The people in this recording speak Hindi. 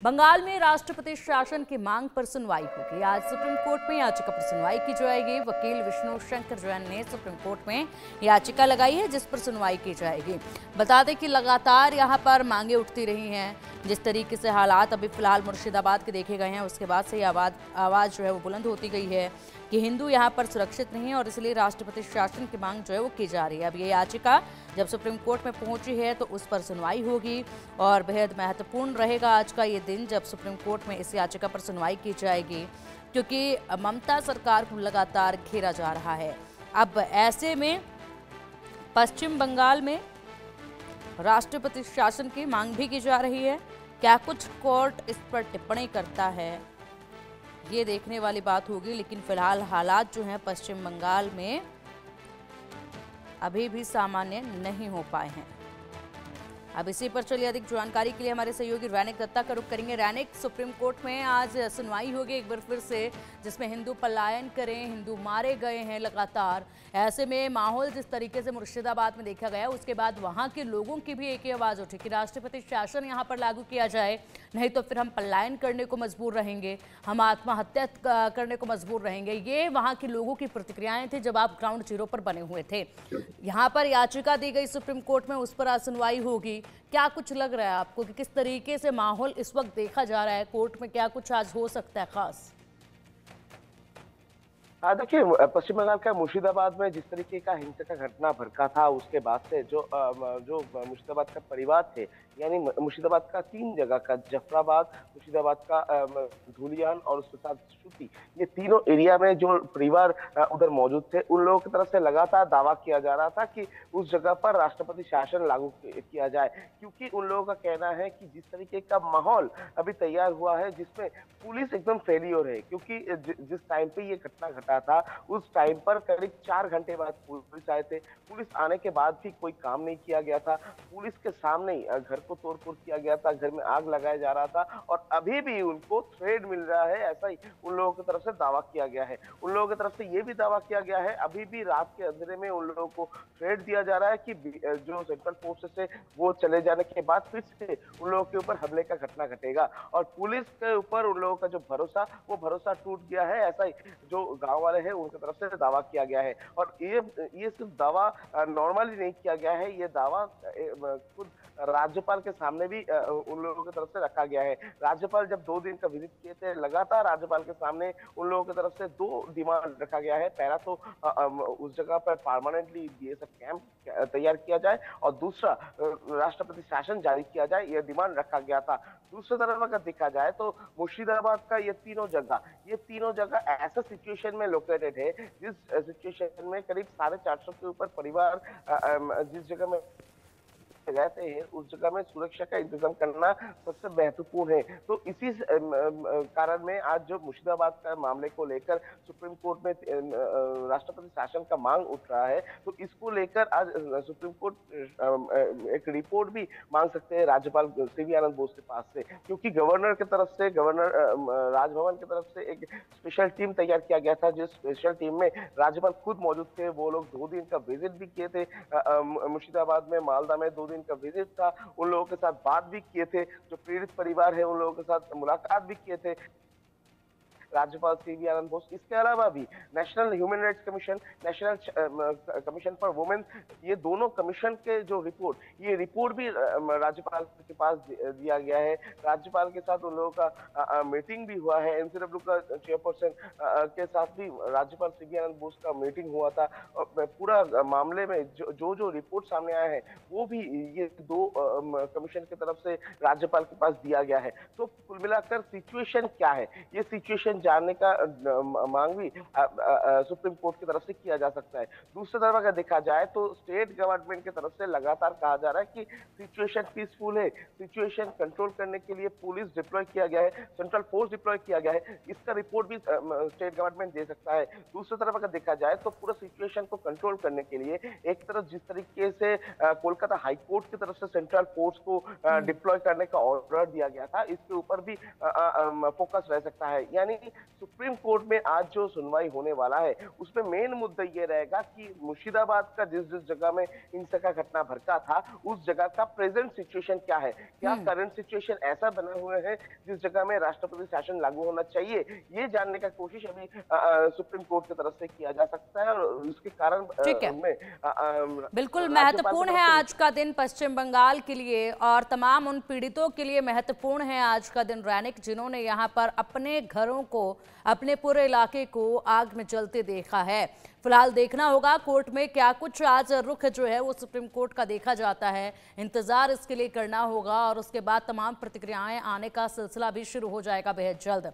बंगाल में राष्ट्रपति शासन की मांग पर सुनवाई होगी। आज सुप्रीम कोर्ट में याचिका पर सुनवाई की जाएगी। वकील विष्णु शंकर जैन ने सुप्रीम कोर्ट में याचिका लगाई है जिस पर सुनवाई की जाएगी। बता दें कि लगातार यहां पर मांगे उठती रही हैं। जिस तरीके से हालात अभी फिलहाल मुर्शिदाबाद के देखे गए हैं, उसके बाद से आवाज जो है वो बुलंद होती गई है कि हिंदू यहाँ पर सुरक्षित नहीं है और इसलिए राष्ट्रपति शासन की मांग जो है वो की जा रही है। अब ये याचिका जब सुप्रीम कोर्ट में पहुंची है तो उस पर सुनवाई होगी और बेहद महत्वपूर्ण रहेगा आज का ये दिन जब सुप्रीम कोर्ट में इस याचिका पर सुनवाई की जाएगी, क्योंकि ममता सरकार को लगातार घेरा जा रहा है। अब ऐसे में पश्चिम बंगाल में राष्ट्रपति शासन की मांग भी की जा रही है। क्या कुछ कोर्ट इस पर टिप्पणी करता है, ये देखने वाली बात होगी। लेकिन फिलहाल हालात जो हैं पश्चिम बंगाल में अभी भी सामान्य नहीं हो पाए हैं। अब इसी पर चलिए अधिक जानकारी के लिए हमारे सहयोगी रैनिक दत्ता का रुख करेंगे। रैनिक, सुप्रीम कोर्ट में आज सुनवाई होगी एक बार फिर से, जिसमें हिंदू पलायन करें, हिंदू मारे गए हैं लगातार। ऐसे में माहौल जिस तरीके से मुर्शिदाबाद में देखा गया, उसके बाद वहां के लोगों की भी एक ही आवाज उठी कि राष्ट्रपति शासन यहां पर लागू किया जाए, नहीं तो फिर हम पलायन करने को मजबूर रहेंगे, हम आत्महत्या करने को मजबूर रहेंगे। ये वहां के लोगों की प्रतिक्रियाएं थी जब आप ग्राउंड जीरो पर बने हुए थे। यहाँ पर याचिका दी गई सुप्रीम कोर्ट में, उस पर आज सुनवाई होगी। क्या कुछ लग रहा है आपको कि किस तरीके से माहौल इस वक्त देखा जा रहा है कोर्ट में, क्या कुछ आज हो सकता है खास? हाँ, देखिए, पश्चिम बंगाल का मुर्शिदाबाद में जिस तरीके का हिंसक का घटना भड़का था, उसके बाद से जो मुर्शिदाबाद का परिवार थे, यानी मुर्शिदाबाद का 3 जगह का जफराबाद, मुर्शिदाबाद का धुलियान और उसके साथ श्रुति, ये तीनों एरिया में जो परिवार उधर मौजूद थे, उन लोगों की तरफ से लगातार दावा किया जा रहा था कि उस जगह पर राष्ट्रपति शासन लागू किया जाए, क्योंकि उन लोगों का कहना है कि जिस तरीके का माहौल अभी तैयार हुआ है, जिसमें पुलिस एकदम फेलियर है, क्योंकि जिस टाइम पे ये घटना घटा था, उस टाइम पर करीब 4 घंटे बाद पुलिस आए थे। पुलिस आने के बाद भी कोई काम नहीं किया गया था। पुलिस के सामने ही घर को तोड़फोड़ किया गया था, घर में आग लगाया जा रहा था और अभी भी उनको थ्रेड मिल रहा है, ऐसा ही उन लोगों की तरफ से दावा किया गया है। उन लोगों की तरफ से ये भी दावा किया गया है, अभी भी रात के अंधेरे में उन लोगों को थ्रेड दिया जा रहा है कि जो सेंट्रल फोर्सेस है वो चले जाने के बाद फिर से उन लोगों के ऊपर हमले का घटना घटेगा और पुलिस के ऊपर उन लोगों का जो भरोसा, वो भरोसा टूट गया है, ऐसा ही जो गांव वाले हैं उनकी तरफ से दावा किया गया है। और ये सिर्फ दावा नॉर्मली नहीं किया गया है, ये दावा खुद राज्यपाल के सामने भी उन लोगों की तरफ से रखा गया है। राज्यपाल जब 2 दिन का विजिट किए थे, लगातार राज्यपाल के सामने उन लोगों की तरफ से 2 डिमांड रखा गया है। पहला तो उस जगह पर परमानेंटली बीएसएफ कैंप तैयार किया जाए और दूसरा राष्ट्रपति शासन जारी किया जाए, यह डिमांड रखा गया था। दूसरी तरफ अगर देखा जाए तो मुर्शिदाबाद का ये तीनों जगह ऐसा सिचुएशन में लोकेटेड है, जिस सिचुएशन में करीब 450 के ऊपर परिवार जिस जगह में रहते हैं, उस जगह में सुरक्षा का इंतजाम करना सबसे महत्वपूर्ण है। तो इसी कारण में आज जो मुर्शिदाबाद का मामले को लेकर सुप्रीम कोर्ट में राष्ट्रपति शासन का मांग उठ रहा है, तो इसको लेकर आज सुप्रीम कोर्ट एक रिपोर्ट भी मांग सकते हैं राज्यपाल सीवी आनंद बोस के पास से, क्योंकि गवर्नर की तरफ से, गवर्नर राजभवन की तरफ से एक स्पेशल टीम तैयार किया गया था, जिस स्पेशल टीम में राज्यपाल खुद मौजूद थे। वो लोग 2 दिन का विजिट भी किए थे मुर्शिदाबाद में, मालदा में 2 दिन का विजिट था। उन लोगों के साथ बात भी किए थे, जो पीड़ित परिवार है उन लोगों के साथ मुलाकात भी किए थे राज्यपाल सीवी आनंद बोस। इसके अलावा भी national human rights commission, national commission for women, ये दोनों कमीशन के जो ये रिपोर्ट भी राज्यपाल के पास दिया गया है। राज्यपाल के साथ उन लोगों का मीटिंग भी हुआ है। एनसीडब्ल्यू का चेयरपर्सन के साथ भी राज्यपाल सीवी आनंद बोस का मीटिंग हुआ था। पूरा मामले में जो रिपोर्ट सामने आया है, वो भी ये 2 कमीशन की तरफ से राज्यपाल के पास दिया गया है। तो कुल मिलाकर सिचुएशन क्या है, ये सिचुएशन जानने का मांग भी सुप्रीम कोर्ट की तरफ से किया जा सकता है। दूसरी तरफ अगर देखा जाए तो स्टेट गवर्नमेंट की तरफ से लगातार कहा जा रहा है कि सिचुएशन पीसफुल है, सिचुएशन कंट्रोल करने के लिए पुलिस डिप्लॉय किया गया है, सेंट्रल फोर्स डिप्लॉय किया गया है। इसका रिपोर्ट भी स्टेट गवर्नमेंट दे सकता है। दूसरी तरफ अगर देखा जाए तो पूरा सिचुएशन को कंट्रोल करने के लिए एक तरफ जिस तरीके से कोलकाता हाई कोर्ट की तरफ से सेंट्रल फोर्स को डिप्लॉय करने का ऑर्डर दिया गया था, इसके ऊपर भी फोकस रह सकता है। यानी कि सुप्रीम कोर्ट में आज जो सुनवाई होने वाला है उसमें मेन मुद्दा ये रहेगा कि मुर्शिदाबाद का जिस जिस जगह में हिंसा का घटना भड़का था उस जगह का प्रेजेंट सिचुएशन क्या है, क्या करंट सिचुएशन ऐसा बना हुआ है जिस जगह में राष्ट्रपति शासन लागू होना चाहिए, ये जानने का कोशिश अभी सुप्रीम कोर्ट की तरफ से किया जा सकता है और इसके कारण ठीक है, में बिल्कुल महत्वपूर्ण है आज का दिन पश्चिम बंगाल के लिए और तमाम उन पीड़ितों के लिए महत्वपूर्ण है आज का दिन रैनिक जिन्होंने यहाँ पर अपने घरों को, अपने पूरे इलाके को आग में जलते देखा है। फिलहाल देखना होगा कोर्ट में क्या कुछ आज रुख जो है वो सुप्रीम कोर्ट का देखा जाता है, इंतजार इसके लिए करना होगा और उसके बाद तमाम प्रतिक्रियाएं आने का सिलसिला भी शुरू हो जाएगा बेहद जल्द।